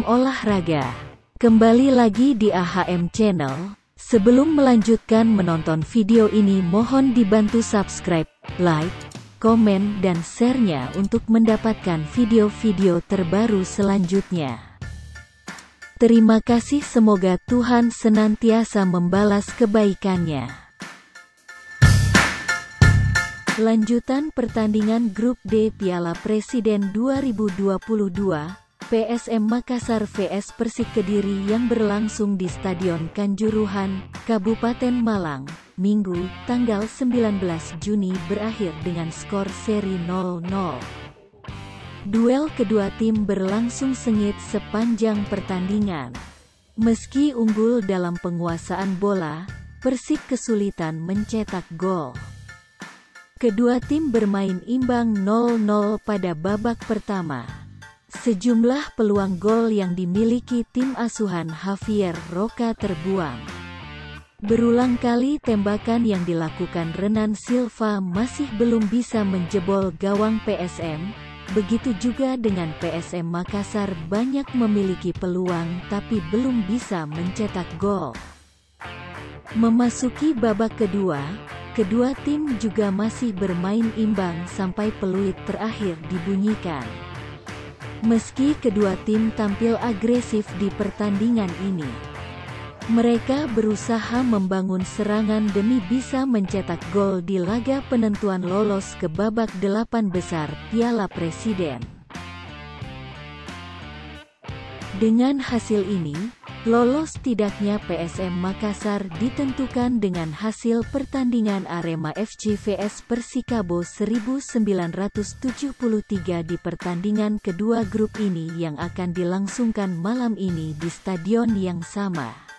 AHM Olahraga. Kembali lagi di AHM Channel. Sebelum melanjutkan menonton video ini, mohon dibantu subscribe, like, komen, dan share-nya untuk mendapatkan video-video terbaru selanjutnya. Terima kasih, semoga Tuhan senantiasa membalas kebaikannya. Lanjutan pertandingan Grup D Piala Presiden 2022, PSM Makassar vs Persik Kediri yang berlangsung di Stadion Kanjuruhan, Kabupaten Malang, Minggu, tanggal 19 Juni berakhir dengan skor seri 0-0. Duel kedua tim berlangsung sengit sepanjang pertandingan. Meski unggul dalam penguasaan bola, Persik kesulitan mencetak gol. Kedua tim bermain imbang 0-0 pada babak pertama. Sejumlah peluang gol yang dimiliki tim asuhan Javier Roca terbuang. Berulang kali tembakan yang dilakukan Renan Silva masih belum bisa menjebol gawang PSM, begitu juga dengan PSM Makassar banyak memiliki peluang tapi belum bisa mencetak gol. Memasuki babak kedua, kedua tim juga masih bermain imbang sampai peluit terakhir dibunyikan. Meski kedua tim tampil agresif di pertandingan ini, mereka berusaha membangun serangan demi bisa mencetak gol di laga penentuan lolos ke babak 8 besar Piala Presiden. Dengan hasil ini, lolos tidaknya PSM Makassar ditentukan dengan hasil pertandingan Arema FC vs Persikabo 1973 di pertandingan kedua grup ini yang akan dilangsungkan malam ini di stadion yang sama.